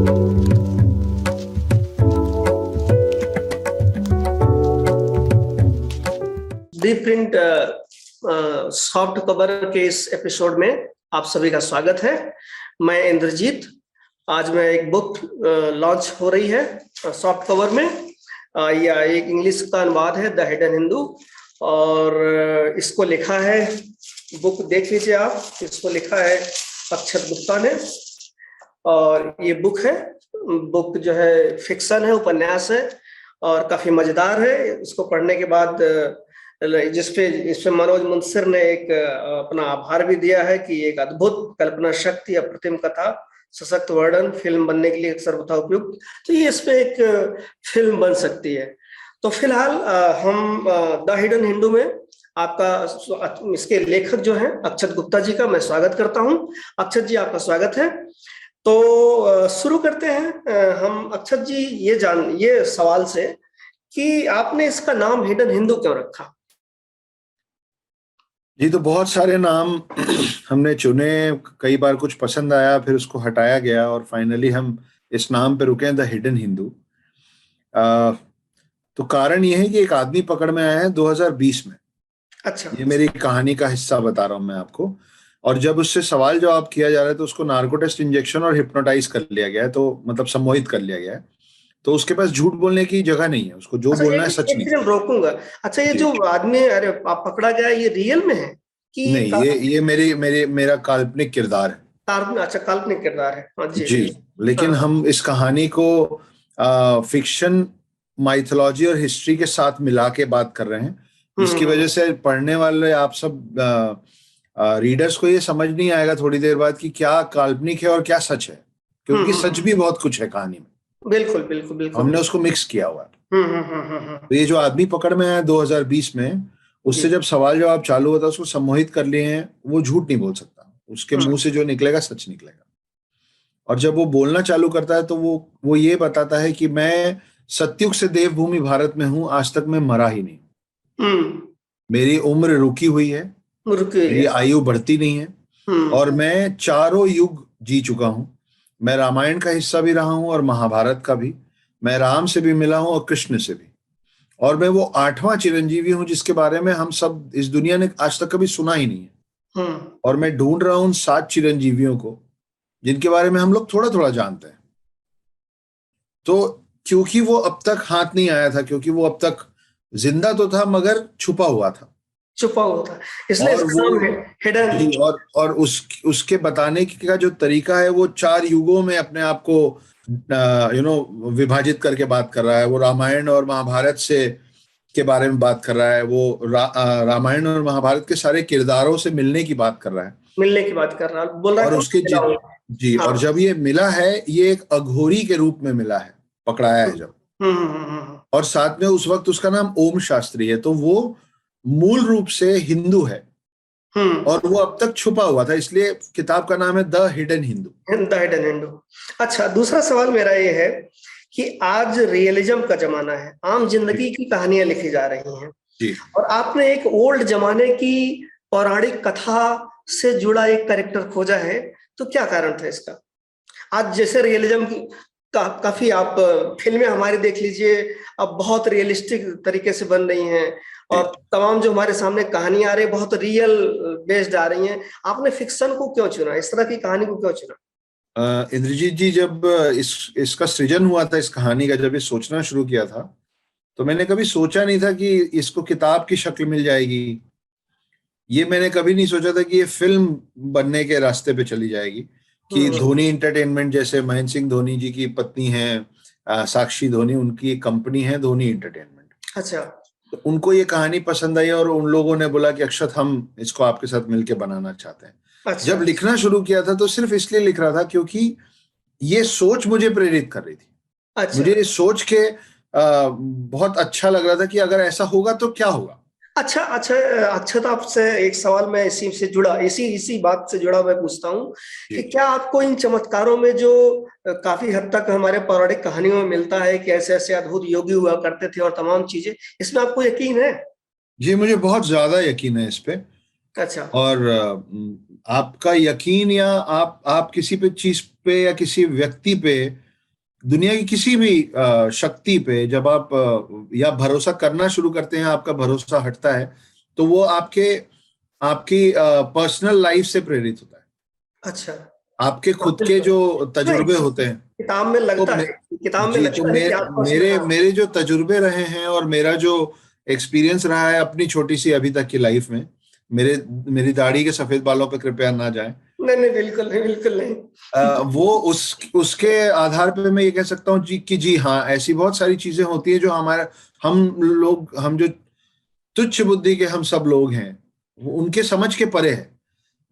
D print soft cover के इस episode में आप सभी का स्वागत है। मैं इंद्रजीत। आज मैं एक बुक लॉन्च हो रही है सॉफ्ट कवर में। यह एक इंग्लिश का अनुवाद है, द हिडन हिंदू, और इसको लिखा है, बुक देख लीजिए आप, इसको लिखा है अक्षत गुप्ता ने। और ये बुक जो है फिक्शन है, उपन्यास है और काफी मजेदार है। इसको पढ़ने के बाद इसमें मनोज मुंसिर ने एक अपना आभार भी दिया है कि एक अद्भुत कल्पना शक्ति, अप्रतिम कथा, सशक्त वर्णन, फिल्म बनने के लिए सर्वथा उपयुक्त। तो ये इस पे एक फिल्म बन सकती है। तो फिलहाल हम द हिडन हिंदू में आपका, इसके लेखक जो हैं अक्षत गुप्ता जी का मैं स्वागत करता हूं। अक्षत जी, आपका स्वागत है। तो शुरू करते हैं हम अक्षत जी ये सवाल से कि आपने इसका नाम हिडन हिंदू क्यों रखा? जी, तो बहुत सारे नाम हमने चुने, कई बार कुछ पसंद आया, फिर उसको हटाया गया और फाइनली हम इस नाम पे रुके हैं, द हिडन हिंदू। तो कारण ये है कि एक आदमी पकड़ में आया है 2020 में। अच्छा। ये मेरी कहानी का हिस्सा बता रहा हूँ मैं आपको। और जब उससे सवाल जवाब किया जा रहा है तो उसको नार्को टेस्ट, इंजेक्शन और हिप्नोटाइज कर लिया गया है, तो मतलब सम्मोहित कर लिया गया है। तो उसके पास झूठ बोलने की जगह नहीं है, उसको जो बोलना है सच नहीं। एक रोकूंगा। अच्छा, ये जो आदमी अरे आप पकड़ा गया, ये रियल में है कि नहीं? ये मेरा काल्पनिक किरदार है। अच्छा, काल्पनिक किरदार है। हाँ जी जी। लेकिन हम इस कहानी को फिक्शन, माइथोलॉजी और हिस्ट्री के साथ मिला के बात कर रहे हैं, जिसकी वजह से पढ़ने वाले आप सब रीडर्स को ये समझ नहीं आएगा थोड़ी देर बाद कि क्या काल्पनिक है और क्या सच है, क्योंकि सच भी बहुत कुछ है कहानी में। बिल्कुल बिल्कुल बिल्कुल, हमने उसको मिक्स किया हुआ है। तो ये जो आदमी पकड़ में आया 2020 में, उससे जब सवाल जवाब चालू होता है, उसको सम्मोहित कर लिए हैं। वो झूठ नहीं बोल सकता, उसके मुंह से जो निकलेगा सच निकलेगा। और जब वो बोलना चालू करता है तो वो ये बताता है कि मैं सतयुग से देवभूमि भारत में हूं, आज तक मैं मरा ही नहीं। मेरी उम्र रुकी हुई है, मेरी आयु बढ़ती नहीं है, और मैं चारों युग जी चुका हूं। मैं रामायण का हिस्सा भी रहा हूं और महाभारत का भी। मैं राम से भी मिला हूं और कृष्ण से भी। और मैं वो 8वां चिरंजीवी हूं जिसके बारे में हम सब, इस दुनिया ने आज तक कभी सुना ही नहीं है। और मैं ढूंढ रहा हूं 7 चिरंजीवियों को जिनके बारे में हम लोग थोड़ा थोड़ा जानते हैं। तो क्योंकि वो अब तक हाथ नहीं आया था, क्योंकि वो अब तक जिंदा तो था मगर छुपा हुआ था, इसलिए इसका नाम है हिडन। और उसके बताने का जो तरीका है, वो 4 युगों में अपने आप को विभाजित करके बात कर रहा है। वो रामायण और महाभारत के बारे में बात कर रहा है। वो रामायण और महाभारत के सारे किरदारों से मिलने की बात कर रहा है, बोल रहा है। और उसके जी, और जब ये मिला है, ये एक अघोरी के रूप में मिला है, पकड़ाया है जब। और साथ में उस वक्त उसका नाम ओम शास्त्री है, तो वो मूल रूप से हिंदू है और वो अब तक छुपा हुआ था, इसलिए किताब का नाम है द हिडन हिंदू। अच्छा, दूसरा सवाल मेरा ये है कि आज रियलिज्म का जमाना है, आम जिंदगी की कहानियां लिखी जा रही हैं जी। और आपने एक ओल्ड जमाने की पौराणिक कथा से जुड़ा एक कैरेक्टर खोजा है, तो क्या कारण था इसका? आज जैसे रियलिज्म काफी आप फिल्में हमारी देख लीजिए, अब बहुत रियलिस्टिक तरीके से बन रही हैं और तमाम जो हमारे सामने कहानियां आ रही है बहुत रियल बेस्ड आ रही हैं। आपने फिक्शन को क्यों चुना, इस तरह की कहानी को क्यों चुना? इंद्रजीत जी, जब इसका सृजन हुआ था, इस कहानी का जब ये सोचना शुरू किया था, तो मैंने कभी सोचा नहीं था कि इसको किताब की शक्ल मिल जाएगी। ये मैंने कभी नहीं सोचा था कि ये फिल्म बनने के रास्ते पे चली जाएगी, कि धोनी एंटरटेनमेंट, जैसे महेंद्र सिंह धोनी जी की पत्नी है साक्षी धोनी, उनकी कंपनी है धोनी एंटरटेनमेंट। अच्छा। तो उनको ये कहानी पसंद आई और उन लोगों ने बोला कि अक्षत, हम इसको आपके साथ मिलके बनाना चाहते हैं। अच्छा। जब लिखना शुरू किया था तो सिर्फ इसलिए लिख रहा था क्योंकि ये सोच मुझे प्रेरित कर रही थी। अच्छा। मुझे ये सोच के बहुत अच्छा लग रहा था कि अगर ऐसा होगा तो क्या होगा। अच्छा, अक्षत, आपसे एक सवाल मैं इसी बात से जुड़ा मैं पूछता हूँ कि क्या आपको इन चमत्कारों में, जो काफी हद तक हमारे पौराणिक कहानियों में मिलता है कि ऐसे ऐसे अद्भुत योगी हुआ करते थे और तमाम चीजें, इसमें आपको यकीन है? जी, मुझे बहुत ज्यादा यकीन है इस पे। अच्छा। और आपका यकीन, या आप किसी पे चीज पे या किसी व्यक्ति पे दुनिया की किसी भी शक्ति पे जब आप या भरोसा करना शुरू करते हैं, आपका भरोसा हटता है, तो वो आपकी पर्सनल लाइफ से प्रेरित होता है। अच्छा। आपके खुद के जो तजुर्बे नहीं, होते हैं, किताब में तो लगता है, किताब में जी, तो लगता है कि आसपास में, मेरे हाँ। मेरे जो तजुर्बे रहे हैं और मेरा जो एक्सपीरियंस रहा है अपनी छोटी सी अभी तक की लाइफ में, मेरी दाढ़ी के सफेद बालों पे कृपया ना जाए। नहीं नहीं, बिल्कुल नहीं, बिल्कुल नहीं। वो उसके आधार पे मैं ये कह सकता हूँ जी कि जी हाँ, ऐसी बहुत सारी चीजें होती है जो हम जो तुच्छ बुद्धि के हम सब लोग हैं, वो उनके समझ के परे है।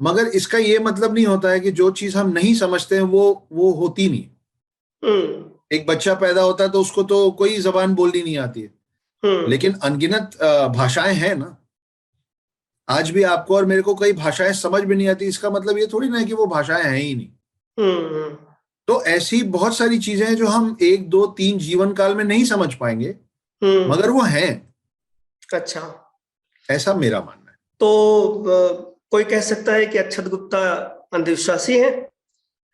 मगर इसका ये मतलब नहीं होता है कि जो चीज हम नहीं समझते हैं वो होती नहीं। हम्म एक बच्चा पैदा होता है तो उसको तो कोई जबान बोलनी नहीं आती है, हम्म लेकिन अनगिनत भाषाएं हैं ना। आज भी आपको और मेरे को कई भाषाएं समझ में नहीं आती, इसका मतलब ये थोड़ी ना है कि वो भाषाएं हैं ही नहीं। हम्म तो ऐसी बहुत सारी चीजें हैं जो हम 1 2 3 जीवन काल में नहीं समझ पाएंगे, हम्म। मगर वो हैं। अच्छा, ऐसा मेरा मानना है। तो कोई कह सकता है कि अक्षत गुप्ता अंधविश्वासी है,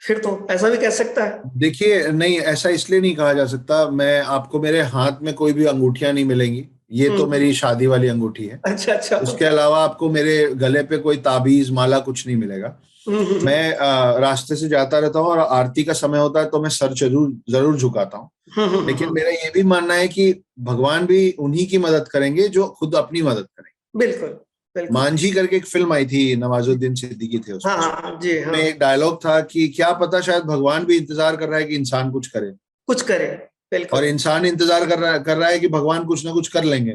फिर तो ऐसा भी कह सकता है। देखिए, नहीं, ऐसा इसलिए नहीं कहा जा सकता। मैं आपको मेरे हाथ में कोई भी अंगूठियां नहीं मिलेंगी, ये तो हम्म। मेरी शादी वाली अंगूठी है। अच्छा अच्छा। उसके अलावा आपको मेरे गले पे कोई ताबीज माला कुछ नहीं मिलेगा। हम्म मैं रास्ते से जाता रहता हूँ और आरती का समय होता है तो मैं सर जरूर जरूर झुकाता हूँ। लेकिन मेरा ये भी मानना है कि भगवान भी उन्हीं की मदद करेंगे जो खुद अपनी मदद करेंगे। बिल्कुल बिल्कुल। मांझी करके एक फिल्म आई थी, नवाजुद्दीन सिद्दीकी थे हाँ उसमें। हाँ जी हाँ। उसमें एक डायलॉग था कि क्या पता शायद भगवान भी इंतजार कर रहा है कि इंसान कुछ करे, कुछ करे, और बिल्कुल। इंसान इंतजार कर रहा है कि भगवान कुछ ना कुछ कर लेंगे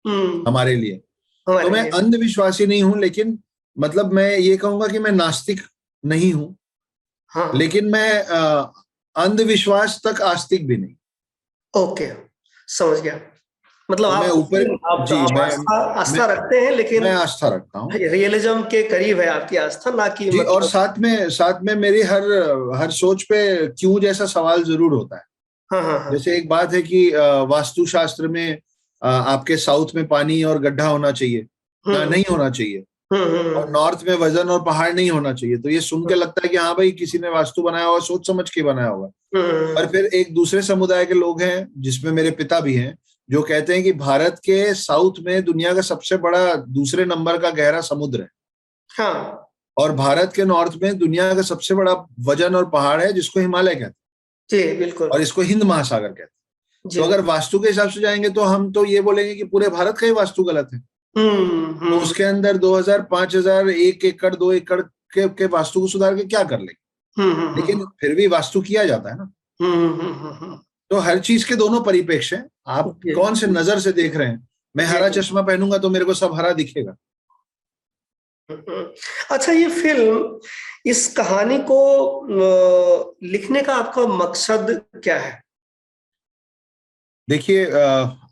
हम्म। हमारे लिए। तो हमारे मैं लिए। अंधविश्वासी नहीं हूं, लेकिन मतलब मैं ये कहूंगा कि मैं नास्तिक नहीं हूं, हाँ। लेकिन मैं अंधविश्वास तक आस्तिक भी नहीं। ओके, समझ गया। मतलब तो मैं आप ऊपर, जी, आप आस्था मैं आस्था रखते हैं, लेकिन मैं आस्था रखता हूँ। रियलिज्म के करीब है आपकी आस्था, ना कि जी, और मतलब। साथ में मेरी हर हर सोच पे क्यों जैसा सवाल जरूर होता है। हाँ हाँ हाँ। जैसे एक बात है कि वास्तुशास्त्र में आपके साउथ में पानी और गड्ढा होना चाहिए, ना हम्म नहीं होना चाहिए, और हम्म नॉर्थ में वजन और पहाड़ नहीं होना चाहिए। तो ये सुन के हम्म लगता है कि हाँ भाई, किसी ने वास्तु बनाया होगा, सोच समझ के बनाया होगा। और हम्म फिर एक दूसरे समुदाय के लोग हैं, जिसमें मेरे पिता भी हैं, जो कहते हैं कि भारत के साउथ में दुनिया का सबसे बड़ा दूसरे नंबर का गहरा समुद्र है, हाँ और भारत के नॉर्थ में दुनिया का सबसे बड़ा वजन और पहाड़ है, जिसको हिमालय कहते हैं, जी बिल्कुल। और इसको हिंद महासागर कहते हैं। तो जी। अगर वास्तु के हिसाब से जाएंगे तो हम तो ये बोलेंगे कि पूरे भारत का ही वास्तु गलत है। तो हम्म। उसके अंदर 2000 5000 1 एकड़ 2 एकड़ के वास्तु को सुधार के क्या कर लेंगे? हम्म लेकिन फिर भी वास्तु किया जाता है ना। हम्म। तो हर चीज के दोनों परिप्रेक्ष्य हैं, आप जी कौन से नजर से देख रहे हैं। मैं जी। हरा चश्मा पहनूंगा तो मेरे को सब हरा दिखेगा। हम्म। अच्छा, ये फिल्म, इस कहानी को लिखने का आपका मकसद क्या है? देखिए,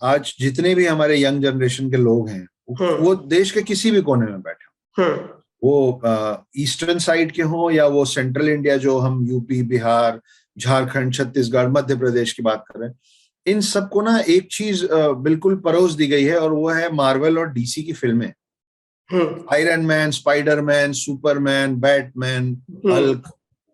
आज जितने भी हमारे यंग जनरेशन के लोग हैं, वो हम्म देश के किसी भी कोने में बैठे हम्म हो, वो ईस्टर्न साइड के हों या वो सेंट्रल इंडिया, जो हम यूपी, बिहार, झारखंड, छत्तीसगढ़, मध्य प्रदेश की बात करें, इन सबको ना एक चीज बिल्कुल परोस दी गई है, और वो है मार्वल और डीसी की फिल्में। हम्म Iron Man, Spiderman, Superman, Batman, हम्म हल्क,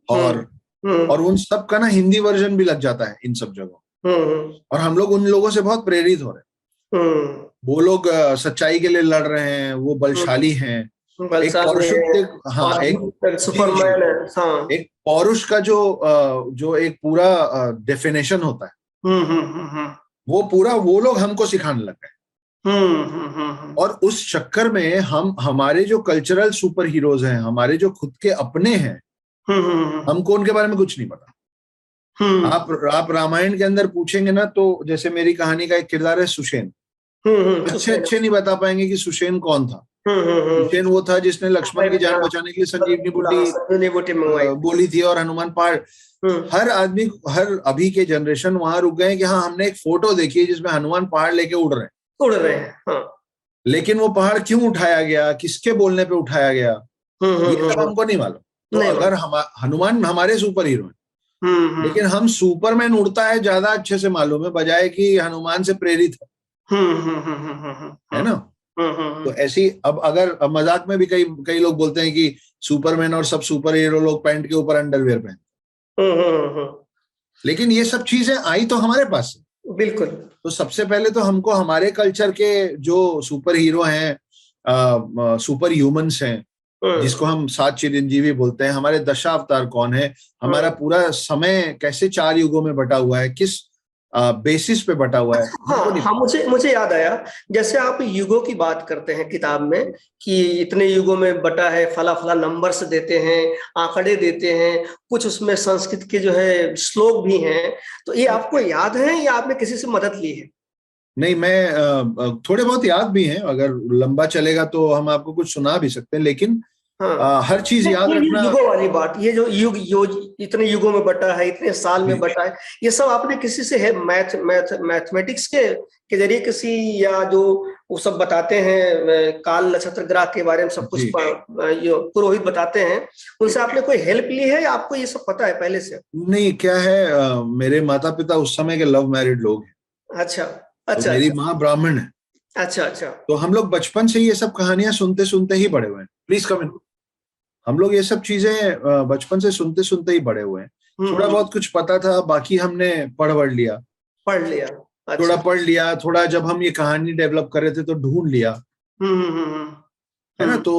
थॉर, और हम्म उन सब का ना हिंदी वर्जन भी लग जाता है इन सब जगहों। हम्म और हम लोग उन लोगों से बहुत प्रेरित हो रहे हैं। हम्म वो लोग सच्चाई के लिए लड़ रहे हैं, वो बलशाली हैं। एक बलशाली है। पौरुषत्व, हाँ, और एक, जी जी, सुपरमैन है, हाँ। एक पौरुष का जो एक पूरा डेफिनेशन होता है, हम्म। वो पूरा वो लोग हमको सिखाने लग गए। हम्म। और उस चक्कर में हमारे जो कल्चरल सुपर हीरोज हैं, हमारे जो खुद के अपने हैं, हम्म हमको उनके बारे में कुछ नहीं पता। हम्म आप रामायण के अंदर पूछेंगे ना, तो जैसे मेरी कहानी का एक किरदार है सुषेण। अच्छे सुसेन। अच्छे नहीं बता पाएंगे कि सुषेण कौन था। सुषेण वो था जिसने लक्ष्मण की जान बचाने के लिए संजीवनी बूटी संजीवनी बूटी मंगवाई। बोली थी, और हनुमान पहाड़। हम्म। हर आदमी, हर अभी के जनरेशन वहां रुक गए कि हाँ, हमने एक फोटो देखी है जिसमें हनुमान पहाड़ लेके उड़ रहे हैं। उड़ रहे हैं, हाँ। लेकिन वो पहाड़ क्यों उठाया गया, किसके बोलने पे उठाया गया, ये सब हमको नहीं मालूम। तो नहीं अगर मालूम। हनुमान हमारे सुपर हीरो हैं, हम्म। लेकिन हम सुपरमैन उड़ता है ज्यादा अच्छे से मालूम है, बजाय कि हनुमान से प्रेरित है ना। तो ऐसी, अब मजाक में भी कई कई लोग बोलते हैं कि सुपरमैन और सब सुपर हीरो लोग पैंट के ऊपर अंडरवियर पहनते हम्म हम्म हम्म लेकिन ये सब चीजें आई तो हमारे पास है। बिल्कुल। तो सबसे पहले तो हमको हमारे कल्चर के जो सुपर हीरो हैं, सुपर ह्यूमंस हैं, जिसको हम 7 चिरंजीवी बोलते हैं, हमारे दशावतार कौन है, हमारा पूरा समय कैसे 4 युगों में बटा हुआ है, किस बेसिस पे बटा हुआ है, हमको नहीं हाँ, मुझे याद आया, जैसे आप युगों की बात करते हैं किताब में कि इतने युगों में बटा है, फला फला नंबर्स देते हैं, आंकड़े देते हैं, कुछ उसमें संस्कृत के जो है श्लोक भी हैं, तो ये आपको याद है या आपने किसी से मदद ली है? नहीं, मैं थोड़े बहुत याद भी हैं, अगर लंबा चलेगा तो हम आपको कुछ सुना भी सकते हैं, लेकिन हाँ, हर चीज याद ये रखना। युगों वाली बात, ये जो युग इतने युगों में बटा है, इतने साल में बटा है, ये सब आपने किसी से है मैथमेटिक्स के जरिए किसी, या जो वो सब बताते हैं काल नक्षत्र ग्रह के बारे में सब कुछ ये पुरोहित बताते हैं, उनसे आपने कोई हेल्प ली है या आपको ये सब पता है पहले से? नहीं, क्या है, मेरे माता पिता उस समय के लव मैरिड लोग हैं। अच्छा तो अच्छा। मेरी माँ ब्राह्मण है। अच्छा अच्छा। तो हम लोग बचपन से ये सब कहानियां सुनते सुनते ही बड़े हुए हैं। प्लीज कम इन। हम लोग ये सब चीजें बचपन से सुनते सुनते ही बड़े हुए हैं। थोड़ा बहुत कुछ पता था, बाकी हमने पढ़ लिया। अच्छा। थोड़ा पढ़ लिया, थोड़ा जब हम ये कहानी डेवलप कर रहे थे तो ढूंढ लिया, है ना। तो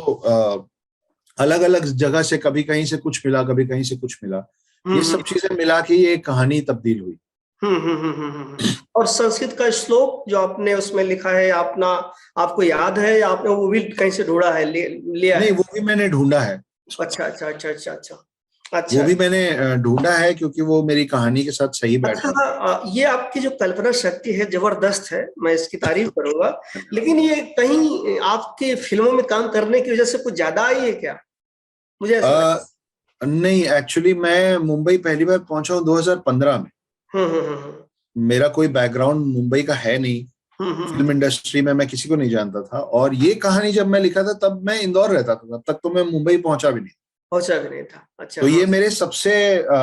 अलग अलग जगह से, कभी कहीं से कुछ मिला, कभी कहीं से कुछ मिला, ये सब चीजें मिला के ये कहानी तब्दील हुई। और संस्कृत का श्लोक जो आपने उसमें लिखा है, आपको याद है या आपने वो भी कहीं से ढूंढा है, लिया नहीं, है? वो भी मैंने ढूंढा है। अच्छा अच्छा अच्छा अच्छा अच्छा वो अच्छा। भी मैंने ढूंढा है, क्योंकि वो मेरी कहानी के साथ सही बैठता था। अच्छा, ये आपकी जो कल्पना शक्ति है जबरदस्त है, मैं इसकी तारीफ करूंगा, लेकिन ये कहीं आपके फिल्मों में काम करने की वजह से कुछ ज्यादा आई है क्या? मुझे ऐसा लगता नहीं, एक्चुअली मैं मुंबई पहली बार पहुंचा हूँ 2015 में। है। मेरा कोई बैकग्राउंड मुंबई का है नहीं। फिल्म इंडस्ट्री में मैं किसी को नहीं जानता था, और ये कहानी जब मैं लिखा था तब मैं इंदौर रहता था, तब तक तो मैं मुंबई पहुंचा भी नहीं। पहुंचा भी नहीं था। अच्छा। तो हाँ। ये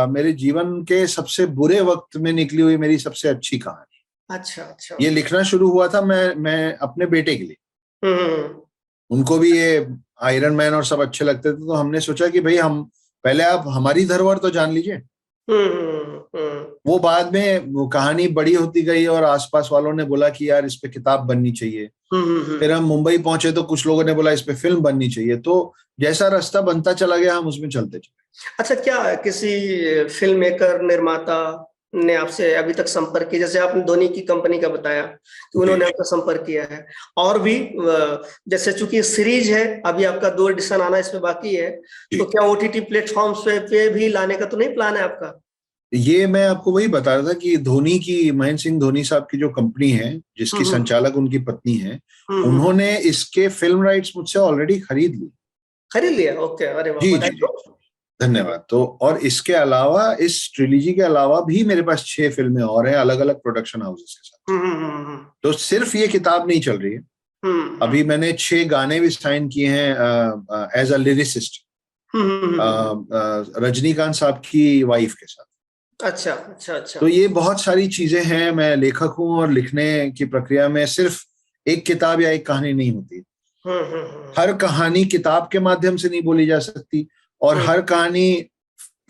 मेरे जीवन के सबसे बुरे वक्त में निकली हुई मेरी सबसे अच्छी कहानी। अच्छा अच्छा। ये लिखना शुरू हुआ था मैं अपने बेटे के लिए। उनको भी ये आयरन मैन और सब अच्छे लगते थे, तो हमने सोचा कि भाई हम पहले आप हमारी धरोहर तो जान लीजिए। वो बाद में वो कहानी बड़ी होती गई और आसपास वालों ने बोला कि यार इस पे किताब बननी चाहिए। फिर हम मुंबई पहुंचे तो कुछ लोगों ने बोला इस पे फिल्म बननी चाहिए। तो जैसा रास्ता बनता चला गया हम उसमें चलते चले। अच्छा, क्या किसी फिल्म मेकर, निर्माता ने आपसे अभी तक संपर्क किया? जैसे आपने धोनी की कंपनी का बताया कि उन्होंने आपका संपर्क किया है, और भी जैसे चूंकि सीरीज है, अभी आपका 2 एडिशन आना इसमें बाकी है, तो क्या ओटीटी प्लेटफॉर्म्स पे भी लाने का तो नहीं प्लान है आपका? ये मैं आपको वही बता रहा था कि महेंद्र सिंह धोनी साहब की जो कंपनी है, जिसकी संचालक उनकी पत्नी है, उन्होंने इसके फिल्म राइट्स मुझसे ऑलरेडी खरीद लिया। ओके, अरे वाह, जी बधाई जी जी, हो। धन्यवाद। तो और इसके अलावा, इस ट्रिलॉजी के अलावा भी मेरे पास 6 फिल्में और हैं अलग अलग प्रोडक्शन हाउसेस के साथ। तो सिर्फ ये किताब नहीं चल रही है। अभी मैंने 6 गाने भी साइन किए हैं एज अ लिरिसिस्ट, रजनीकांत साहब की वाइफ के साथ। अच्छा अच्छा अच्छा। तो ये बहुत सारी चीजें हैं। मैं लेखक हूं और लिखने की प्रक्रिया में सिर्फ एक किताब या एक कहानी नहीं होती। हर कहानी किताब के माध्यम से नहीं बोली जा सकती, और हर कहानी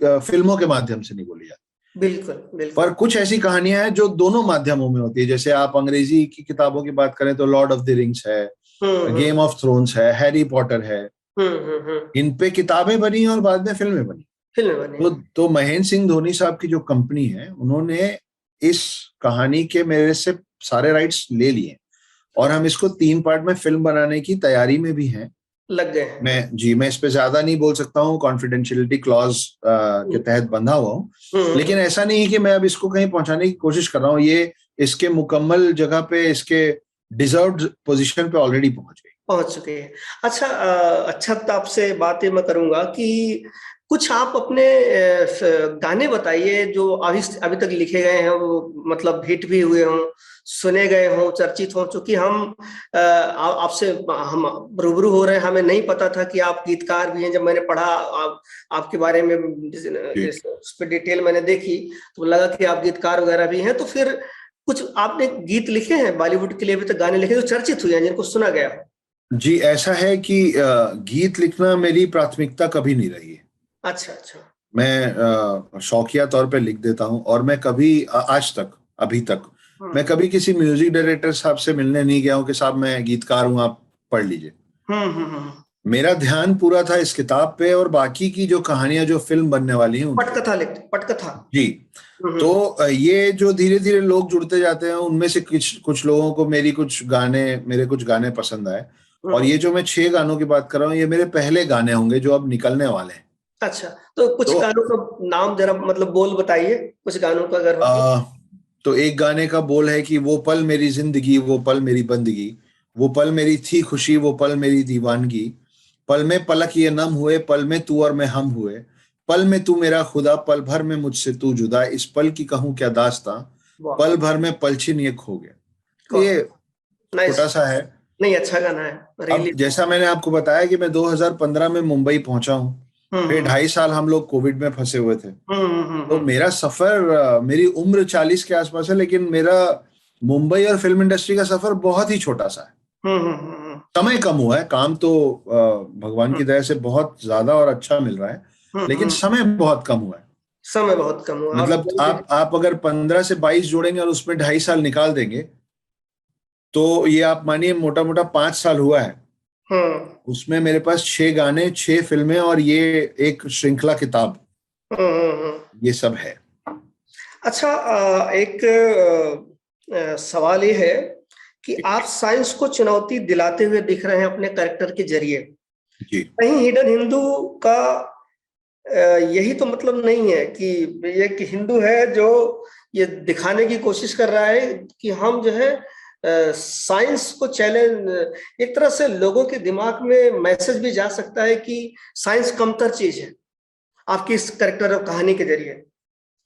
फिल्मों के माध्यम से नहीं बोली जाती। बिल्कुल बिल्कुल। पर कुछ ऐसी कहानियां हैं जो दोनों माध्यमों में होती है। जैसे आप अंग्रेजी की किताबों की बात करें तो लॉर्ड ऑफ द रिंग्स है, गेम ऑफ थ्रोन्स है, हैरी पॉटर है। इन पे किताबें बनी और बाद में फिल्में बनी। तो महेंद्र सिंह धोनी साहब की जो कंपनी है, उन्होंने इस कहानी के मेरे से सारे राइट्स ले लिए, और हम इसको 3 पार्ट में फिल्म बनाने की तैयारी में भी हैं, लग गए हैं। मैं इस पे ज्यादा नहीं बोल सकता हूँ, कॉन्फिडेंशियलिटी क्लॉज के तहत बंधा हुआ हूँ। लेकिन ऐसा नहीं है कि मैं अब इसको कहीं पहुंचाने की कोशिश कर रहा हूँ। ये इसके मुकम्मल जगह पे, इसके डिजर्व्ड पोजीशन पे ऑलरेडी पहुंच चुके हैं। अच्छा, अच्छा, तो आपसे बात मैं करूंगा कि कुछ आप अपने गाने बताइए जो अभी तक लिखे गए हैं, वो मतलब हिट भी हुए हों, सुने गए हों, चर्चित हों। चूंकि हम आपसे हम रूबरू हो रहे हैं, हमें नहीं पता था कि आप गीतकार भी हैं। जब मैंने पढ़ा आपके बारे में, उस पर डिटेल मैंने देखी, तो लगा कि आप गीतकार वगैरह भी हैं। तो फिर कुछ आपने गीत लिखे हैं बॉलीवुड के लिए, अभी तक गाने लिखे जो चर्चित हुए हैं, जिनको सुना गया हो? जी, ऐसा है कि गीत लिखना मेरी प्राथमिकता कभी नहीं रही है। अच्छा अच्छा। मैं शौकिया तौर पे लिख देता हूँ, और मैं कभी आज तक, अभी तक मैं कभी किसी म्यूजिक डायरेक्टर साहब से मिलने नहीं गया हूँ कि साहब मैं गीतकार हूँ, आप पढ़ लीजिए। मेरा ध्यान पूरा था इस किताब पे, और बाकी की जो कहानियां जो फिल्म बनने वाली हैं पटकथा लिखते, पटकथा जी। तो ये जो धीरे धीरे लोग जुड़ते जाते हैं, उनमें से कुछ लोगों को मेरे कुछ गाने पसंद आए, और ये जो मैं 6 गानों की बात कर रहा हूँ, ये मेरे पहले गाने होंगे जो अब निकलने वाले हैं। अच्छा, तो कुछ गानों का नाम जरा मतलब बोल बताइए, कुछ गानों का अगर तो एक गाने का बोल है कि वो पल मेरी जिंदगी, वो पल मेरी बंदगी, वो पल मेरी थी खुशी, वो पल मेरी दीवानगी, पल में पलक ये नम हुए, पल में तू और मैं हम हुए, पल में तू मेरा खुदा, पल भर में मुझसे तू जुदा, इस पल की कहूँ क्या दास्तां, पल भर में पलछिन ये खो गया। तो ये छोटा सा है, नहीं अच्छा गाना है। अब जैसा मैंने आपको बताया कि मैं 2015 में मुंबई पहुंचा हूँ, फिर 2.5 साल हम लोग कोविड में फंसे हुए थे। तो मेरा सफर, मेरी उम्र 40 के आसपास है, लेकिन मेरा मुंबई और फिल्म इंडस्ट्री का सफर बहुत ही छोटा सा है। समय कम हुआ है, काम तो भगवान की दया से बहुत ज्यादा और अच्छा मिल रहा है, लेकिन समय बहुत कम हुआ है। समय बहुत कम हुआ, मतलब आप अगर 15 से 22 जोड़ेंगे और उसमें 2.5 साल निकाल देंगे, तो ये आप मानिए मोटा मोटा 5 साल हुआ है। उसमें मेरे पास 6 गाने, 6 फिल्में और ये एक श्रृंखला किताब, ये सब है। अच्छा, एक सवाल ये है कि आप साइंस को चुनौती दिलाते हुए दिख रहे हैं अपने कैरेक्टर के जरिए। कहीं हिडन हिंदू का यही तो मतलब नहीं है कि ये कि हिंदू है जो ये दिखाने की कोशिश कर रहा है कि हम जो है साइंस को चैलेंज, एक तरह से लोगों के दिमाग में मैसेज भी जा सकता है कि साइंस कमतर चीज है, आपकी इस कैरेक्टर और कहानी के जरिए?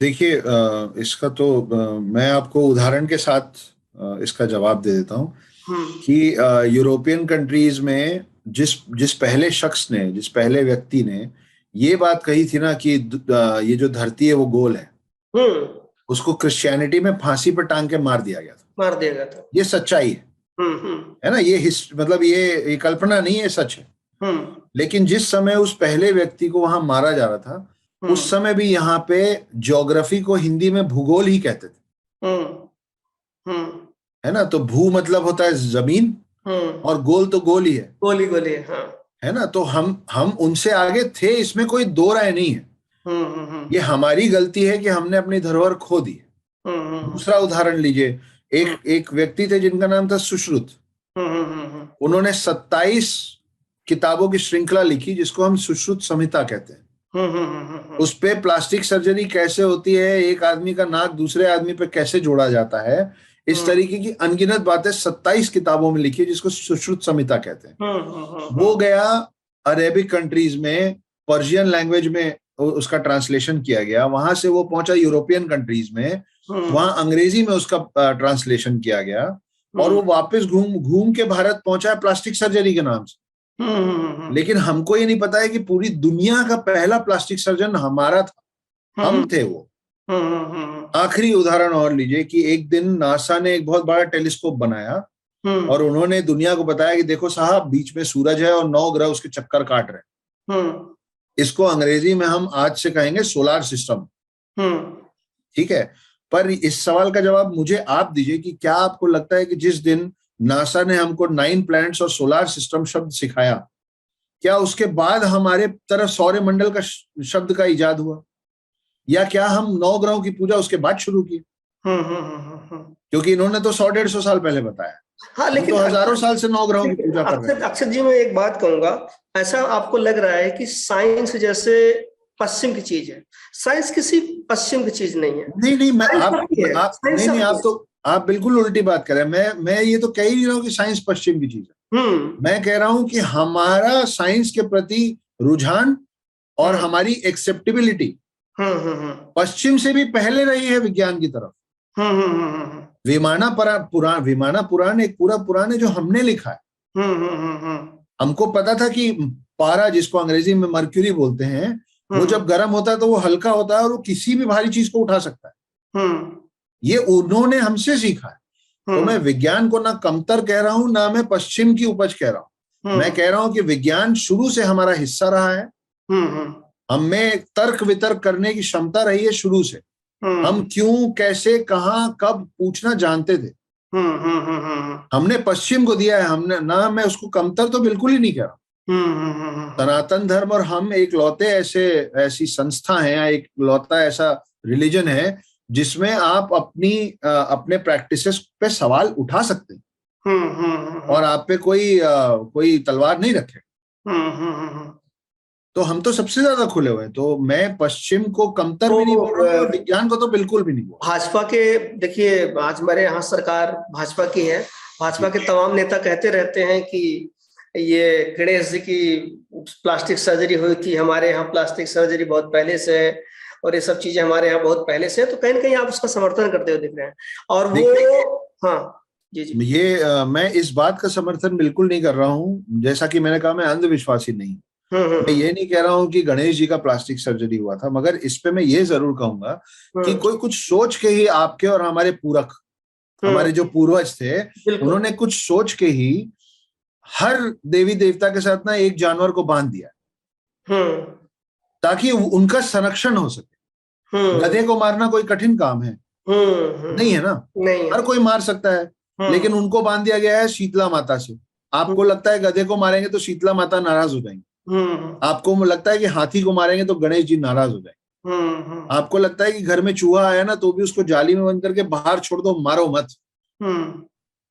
देखिए, इसका तो मैं आपको उदाहरण के साथ इसका जवाब दे देता हूँ कि यूरोपियन कंट्रीज में जिस पहले व्यक्ति ने ये बात कही थी ना कि ये जो धरती है वो गोल है, उसको क्रिश्चियनिटी में फांसी पर टांग के मार दिया गया था। ये सच्चाई है ना, ये मतलब ये कल्पना नहीं है, सच है। लेकिन जिस समय उस पहले व्यक्ति को वहां मारा जा रहा था, उस समय भी यहाँ पे ज्योग्राफी को हिंदी में भूगोल ही कहते थे, है ना। तो भू मतलब होता है जमीन, और गोल तो गोल ही है, गोल ही है ना। तो हम उनसे आगे थे, इसमें कोई दो राय नहीं है। ये हमारी गलती है कि हमने अपनी धरोहर खो दी। दूसरा उदाहरण लीजिए, एक व्यक्ति थे जिनका नाम था सुश्रुत। उन्होंने 27 किताबों की श्रृंखला लिखी जिसको हम सुश्रुत संहिता कहते हैं। उस पे प्लास्टिक सर्जरी कैसे होती है, एक आदमी का नाक दूसरे आदमी पे कैसे जोड़ा जाता है, इस तरीके की अनगिनत बातें 27 किताबों में लिखी है जिसको सुश्रुत संहिता कहते हैं। वो गया अरेबिक कंट्रीज में, पर्शियन लैंग्वेज में उसका ट्रांसलेशन किया गया, वहां से वो पहुंचा यूरोपियन कंट्रीज में, वहां अंग्रेजी में उसका ट्रांसलेशन किया गया, और वो वापस घूम के भारत पहुंचा प्लास्टिक सर्जरी के नाम से। लेकिन हमको ये नहीं पता है कि पूरी दुनिया का पहला प्लास्टिक सर्जन हमारा था, हम थे वो। आखिरी उदाहरण और लीजिए कि एक दिन नासा ने एक बहुत बड़ा टेलीस्कोप बनाया, और उन्होंने दुनिया को बताया कि देखो साहब, बीच में सूरज है और 9 ग्रह उसके चक्कर काट रहे हैं। इसको अंग्रेजी में हम आज से कहेंगे सोलार सिस्टम। ठीक है, पर इस सवाल का जवाब मुझे आप दीजिए कि क्या आपको लगता है कि जिस दिन नासा ने हमको 9 प्लैनेट्स और सोलार सिस्टम शब्द सिखाया, क्या उसके बाद हमारे तरफ सौर मंडल का शब्द का इजाद हुआ, या क्या हम 9 ग्रहों की पूजा उसके बाद शुरू की? क्योंकि इन्होंने तो 100-150 साल पहले बताया। हाँ, लेकिन तो हजारों साल से 9 ग्रहों की पूजा कर रहे हैं। अक्षत जी, मैं एक बात कहूंगा, ऐसा आपको लग रहा है कि साइंस जैसे पश्चिम की चीज है? साइंस किसी पश्चिम की चीज नहीं है। नहीं, आप बिल्कुल उल्टी बात कर रहे हैं। मैं ये तो कह ही नहीं रहा हूँ कि साइंस पश्चिम की चीज है। मैं कह रहा हूं कि हमारा साइंस के प्रति रुझान और हमारी एक्सेप्टेबिलिटी पश्चिम से भी पहले रही है विज्ञान की तरफ। विमाना पुराण एक पूरा पुराण है जो हमने लिखा है। हमको पता था कि पारा, जिसको अंग्रेजी में मर्क्यूरी बोलते हैं, वो जब गर्म होता है तो वो हल्का होता है और वो किसी भी भारी चीज को उठा सकता है। ये उन्होंने हमसे सीखा है। तो मैं विज्ञान को ना कमतर कह रहा हूं, ना मैं पश्चिम की उपज कह रहा हूं। मैं कह रहा हूं कि विज्ञान शुरू से हमारा हिस्सा रहा है, हमें तर्क वितर्क करने की क्षमता रही है शुरू से। हम क्यों, कैसे, कहाँ, कब पूछना जानते थे। हमने पश्चिम को दिया है, हमने ना, मैं उसको कमतर तो बिल्कुल ही नहीं कह रहा। सनातन धर्म और हम एक लौते ऐसी संस्था है, एक लौता ऐसा रिलीजन है जिसमें आप अपने प्रैक्टिसेस पे सवाल उठा सकते हैं और आप पे कोई तलवार नहीं रखे। तो हम तो सबसे ज्यादा खुले हुए हैं। तो मैं पश्चिम को कमतर भी नहीं बोल रहा हूँ और विज्ञान को तो बिल्कुल भी नहीं बोल रहा। भाजपा के, देखिए आज हमारे यहाँ सरकार भाजपा की है, भाजपा के तमाम नेता कहते रहते हैं कि ये गणेश जी की प्लास्टिक सर्जरी हुई थी, हमारे यहाँ प्लास्टिक सर्जरी बहुत पहले से है और ये सब चीजें हमारे यहाँ बहुत पहले से है। तो कहीं ना कहीं आप उसका समर्थन करते हुए दिख रहे हैं। और वो हाँ जी जी, मैं इस बात का समर्थन बिल्कुल नहीं कर रहा हूँ। जैसा कि मैंने कहा, मैं अंधविश्वासी नहीं। मैं ये नहीं कह रहा हूँ कि गणेश जी का प्लास्टिक सर्जरी हुआ था, मगर इस पे मैं ये जरूर कहूंगा कि कोई कुछ सोच के ही आपके और हमारे पूरक, हमारे जो पूर्वज थे, उन्होंने कुछ सोच के ही हर देवी देवता के साथ ना एक जानवर को बांध दिया ताकि उनका संरक्षण हो सके। गधे को मारना कोई कठिन काम है नहीं है ना, नहीं, हर कोई मार सकता है। लेकिन उनको बांध दिया गया है शीतला माता से। आपको लगता है गधे को मारेंगे तो शीतला माता नाराज हो जाएंगे, आपको लगता है कि हाथी को मारेंगे तो गणेश जी नाराज हो जाएंगे, आपको लगता है कि घर में चूहा आया ना तो भी उसको जाली में बंद करके बाहर छोड़ दो, मारो मत,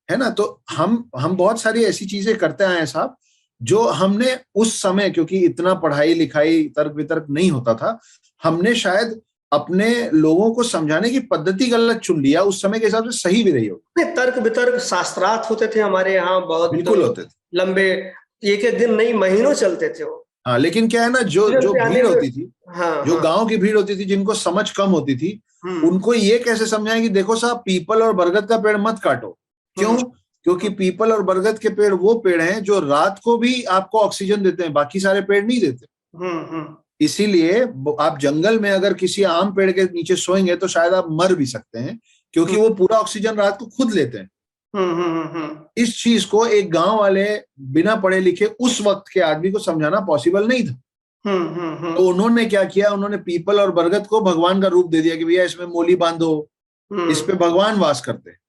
है ना। तो हम बहुत सारी ऐसी चीजें करते आए हैं साहब, जो हमने उस समय, क्योंकि इतना पढ़ाई लिखाई तर्क वितर्क नहीं होता था, हमने शायद अपने लोगों को समझाने की पद्धति गलत चुन लिया। उस समय के हिसाब से सही भी रही हो। तर्क वितर्क शास्त्रार्थ होते थे हमारे यहाँ, बहुत बिल्कुल होते थे, लंबे, एक नहीं महीनों चलते थे वो। हाँ, लेकिन क्या है ना, जो भीड़ होती थी, जो गांव की भीड़ होती थी, जिनको समझ कम होती थी, उनको ये कैसे समझाएं कि देखो साहब, पीपल और बरगद का पेड़ मत काटो। क्यों? क्योंकि पीपल और बरगद के पेड़ वो पेड़ हैं जो रात को भी आपको ऑक्सीजन देते हैं, बाकी सारे पेड़ नहीं देते। इसीलिए आप जंगल में अगर किसी आम पेड़ के नीचे सोएंगे तो शायद आप मर भी सकते हैं, क्योंकि वो पूरा ऑक्सीजन रात को खुद लेते हैं। इस चीज को एक गांव वाले बिना पढ़े लिखे उस वक्त के आदमी को समझाना पॉसिबल नहीं था। तो उन्होंने क्या किया, उन्होंने पीपल और बरगद को भगवान का रूप दे दिया कि भैया इसमें मोली बांधो, इस पे भगवान वास करते हैं।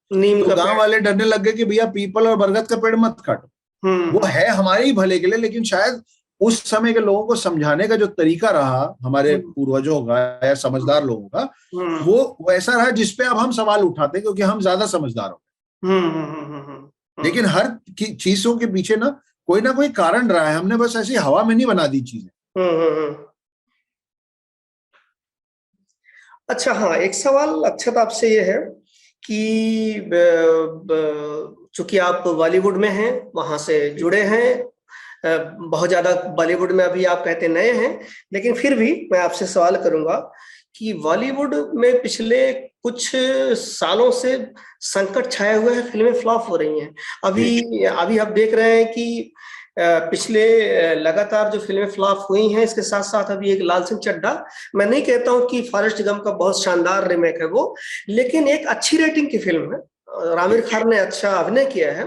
तो गांव वाले डरने लग गए कि भैया पीपल और बरगद का पेड़ मत काटो। वो है हमारे ही भले के लिए, लेकिन शायद उस समय के लोगों को समझाने का जो तरीका रहा हमारे पूर्वजों का या समझदार लोगों का, वो ऐसा रहा जिसपे अब हम सवाल उठाते हैं, क्योंकि हम ज्यादा समझदार हो गए। लेकिन हर चीजों के पीछे ना कोई कारण रहा है, हमने बस ऐसी हवा में नहीं बना दी चीजें। अच्छा, हाँ, एक सवाल अक्षत आपसे ये है कि चूंकि आप बॉलीवुड में हैं, वहां से जुड़े हैं, बहुत ज्यादा बॉलीवुड में अभी आप कहते नए हैं, लेकिन फिर भी मैं आपसे सवाल करूंगा कि बॉलीवुड में पिछले कुछ सालों से संकट छाए हुए हैं, फिल्में फ्लॉप हो रही हैं। अभी आप देख रहे हैं कि पिछले लगातार जो फिल्में फ्लॉप हुई हैं, इसके साथ साथ अभी एक लाल सिंह चड्ढा, मैं नहीं कहता हूं कि फॉरेस्ट गम का बहुत शानदार रिमेक है वो, लेकिन एक अच्छी रेटिंग की फिल्म है, आमिर खान ने अच्छा अभिनय किया है,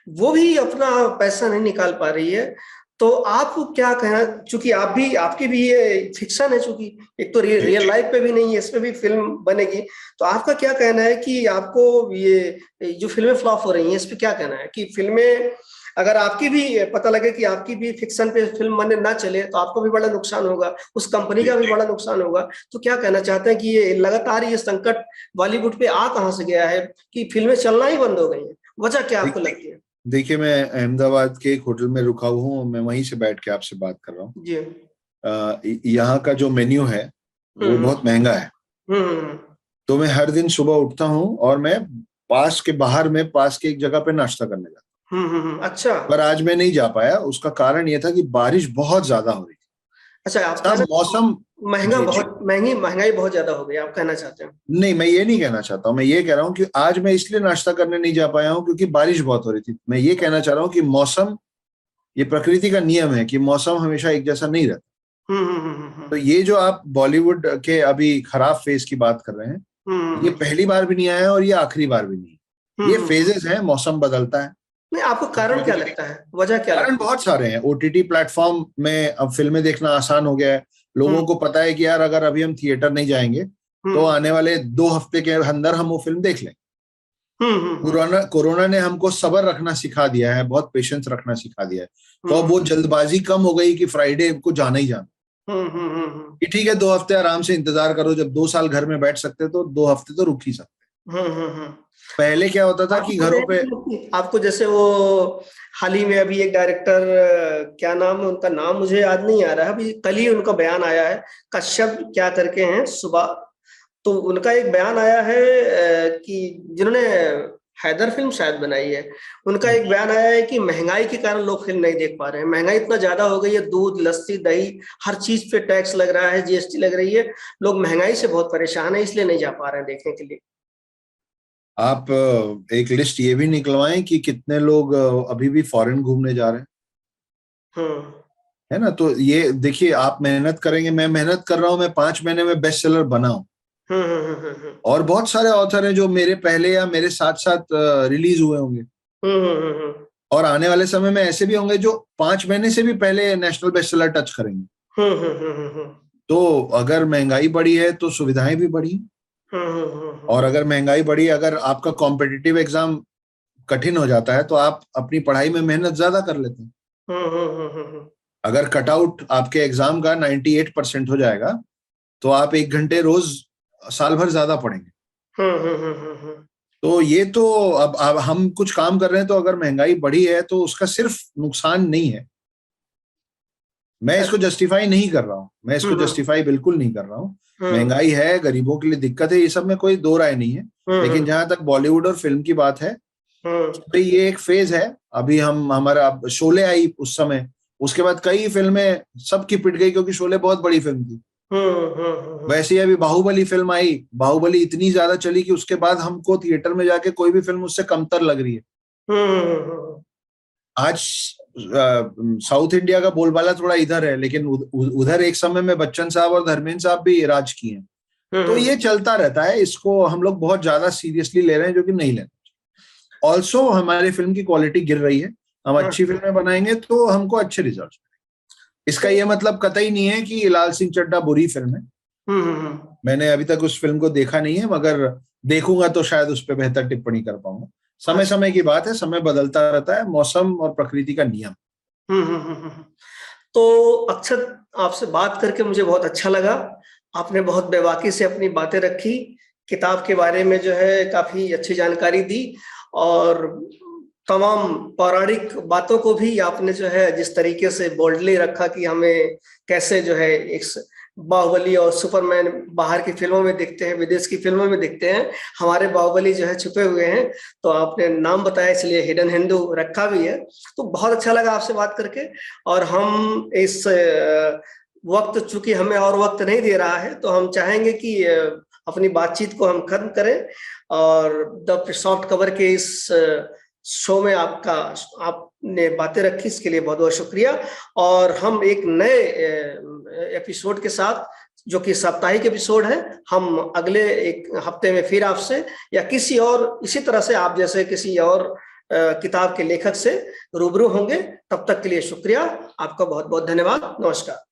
वो भी अपना पैसा नहीं निकाल पा रही है। तो आप क्या कहना, चूंकि आपकी भी ये फिक्शन है, चूंकि एक तो रियल लाइफ पे भी नहीं है, इसमें भी फिल्म बनेगी, तो आपका क्या कहना है कि आपको ये जो फिल्में फ्लॉप हो रही हैं, इस पे क्या कहना है कि फिल्में अगर आपकी भी पता लगे कि आपकी भी फिक्शन पे फिल्म बनने ना चले तो आपको भी बड़ा नुकसान होगा, उस कंपनी का भी बड़ा नुकसान होगा। तो क्या कहना चाहते हैं कि ये लगातार ये संकट बॉलीवुड पे आ कहां से गया है कि फिल्में चलना ही बंद हो गई हैं? वजह क्या आपको लगती है? देखिए, मैं अहमदाबाद के एक होटल में रुका हूँ, मैं वहीं से बैठ के आपसे बात कर रहा हूँ जी। यहाँ का जो मेन्यू है वो बहुत महंगा है। तो मैं हर दिन सुबह उठता हूँ और मैं पास के एक जगह पे नाश्ता करने जाता हूँ। अच्छा। पर आज मैं नहीं जा पाया, उसका कारण ये था कि बारिश बहुत ज्यादा हो रही थी। अच्छा, आपका मौसम महंगाई बहुत ज्यादा हो गई, आप कहना चाहते हैं? नहीं, मैं ये नहीं कहना चाहता हूँ। मैं ये कह रहा हूँ कि आज मैं इसलिए नाश्ता करने नहीं जा पाया हूँ क्योंकि बारिश बहुत हो रही थी। मैं ये कहना चाह रहा हूँ कि मौसम, ये प्रकृति का नियम है कि मौसम हमेशा एक जैसा नहीं रहता। तो ये जो आप बॉलीवुड के अभी खराब फेज की बात कर रहे हैं, ये पहली बार भी नहीं आया है और ये आखिरी बार भी नहीं। ये फेजेस हैं, मौसम बदलता है। नहीं, आपको कारण क्या लगता है, वजह क्या? कारण बहुत सारे हैं। ओटीटी प्लेटफॉर्म में अब फिल्में देखना आसान हो गया है, लोगों को पता है कि यार अगर अभी हम थिएटर नहीं जाएंगे तो आने वाले 2 हफ्ते के अंदर हम वो फिल्म देख लें। कोरोना ने हमको सब्र रखना सिखा दिया है, बहुत पेशेंस रखना सिखा दिया है। तो अब वो जल्दबाजी कम हो गई कि फ्राइडे को जाना ही जाना, कि ठीक है 2 हफ्ते आराम से इंतजार करो, जब 2 साल घर में बैठ सकते तो 2 हफ्ते तो रुक ही सकते। पहले क्या होता था कि घरों पे आपको जैसे वो हाल ही में अभी एक डायरेक्टर, क्या नाम है उनका, नाम मुझे याद नहीं आ रहा है, अभी कल ही उनका बयान आया है, कश्यप क्या करके हैं सुबह, तो उनका एक बयान आया है कि जिन्होंने हैदर फिल्म शायद बनाई है, उनका एक बयान आया है कि महंगाई के कारण लोग फिल्म नहीं देख पा रहे हैं। महंगाई इतना ज्यादा हो गई है, दूध, लस्सी, दही, हर चीज पे टैक्स लग रहा है, जीएसटी लग रही है, लोग महंगाई से बहुत परेशान है, इसलिए नहीं जा पा रहे हैं देखने के लिए। आप एक लिस्ट ये भी निकलवाएं कि कितने लोग अभी भी फॉरेन घूमने जा रहे हैं, है ना। तो ये देखिए, आप मेहनत करेंगे, मैं मेहनत कर रहा हूं, मैं 5 महीने में बेस्ट सेलर बना हूं, और बहुत सारे ऑथर हैं जो मेरे पहले या मेरे साथ साथ रिलीज हुए होंगे, और आने वाले समय में ऐसे भी होंगे जो 5 महीने से भी पहले नेशनल बेस्ट सेलर टच करेंगे। तो अगर महंगाई बढ़ी है तो सुविधाएं भी बढ़ी, और अगर महंगाई बढ़ी, अगर आपका कॉम्पिटिटिव एग्जाम कठिन हो जाता है तो आप अपनी पढ़ाई में मेहनत ज्यादा कर लेते हैं। अगर कटआउट आपके एग्जाम का 98% हो जाएगा तो आप 1 घंटे रोज साल भर ज्यादा पढ़ेंगे। तो ये तो अब हम कुछ काम कर रहे हैं, तो अगर महंगाई बढ़ी है तो उसका सिर्फ नुकसान नहीं है। मैं इसको जस्टिफाई नहीं कर रहा हूँ, मैं इसको जस्टिफाई बिल्कुल नहीं कर रहा हूँ। महंगाई है, गरीबों के लिए दिक्कत है, ये सब में कोई दो राय नहीं है। लेकिन जहां तक बॉलीवुड और फिल्म की बात है, तो ये एक फेज है। अभी हमारा शोले आई उस समय, उसके बाद कई फिल्में सबकी पिट गई क्योंकि शोले बहुत बड़ी फिल्म थी। वैसे ही अभी बाहुबली फिल्म आई, बाहुबली इतनी ज्यादा चली कि उसके बाद हमको थिएटर में जाके कोई भी फिल्म उससे कमतर लग रही है। आज साउथ इंडिया का बोलबाला थोड़ा इधर है, लेकिन उधर एक समय में बच्चन साहब और धर्मेंद्र साहब भी राज किए हैं। तो ये चलता रहता है, इसको हम लोग बहुत ज्यादा सीरियसली ले रहे हैं, जो कि नहीं लेना। ऑल्सो हमारी फिल्म की क्वालिटी गिर रही है, हम अच्छी फिल्में बनाएंगे तो हमको अच्छे रिजल्ट। इसका ये मतलब कतई नहीं है कि लाल सिंह चड्ढा बुरी फिल्म है। मैंने अभी तक उस फिल्म को देखा नहीं है, मगर देखूंगा तो शायद उस पर बेहतर टिप्पणी कर पाऊंगा। समय समय की बात है, समय बदलता रहता है, मौसम और प्रकृति का नियम। तो अक्षत, आपसे बात करके मुझे बहुत अच्छा लगा। आपने बहुत बेबाकी से अपनी बातें रखी, किताब के बारे में जो है काफी अच्छी जानकारी दी, और तमाम पौराणिक बातों को भी आपने जो है जिस तरीके से बोल्डली रखा कि हमें कैसे जो है एक बाहुबली और सुपरमैन बाहर की फिल्मों में दिखते हैं, विदेश की फिल्मों में दिखते हैं, हमारे बाहुबली जो है छुपे हुए हैं। तो आपने नाम बताया इसलिए हिडन हिंदू रखा भी है। तो बहुत अच्छा लगा आपसे बात करके, और हम इस वक्त, चूंकि हमें और वक्त नहीं दे रहा है, तो हम चाहेंगे कि अपनी बातचीत को हम खत्म करें, और द सॉफ्ट कवर के इस शो में आपने बातें रखी, इसके लिए बहुत बहुत शुक्रिया। और हम एक नए एपिसोड के साथ, जो कि साप्ताहिक एपिसोड है, हम अगले एक हफ्ते में फिर आपसे या किसी और इसी तरह से आप जैसे किसी और किताब के लेखक से रूबरू होंगे। तब तक के लिए शुक्रिया, आपका बहुत बहुत धन्यवाद, नमस्कार।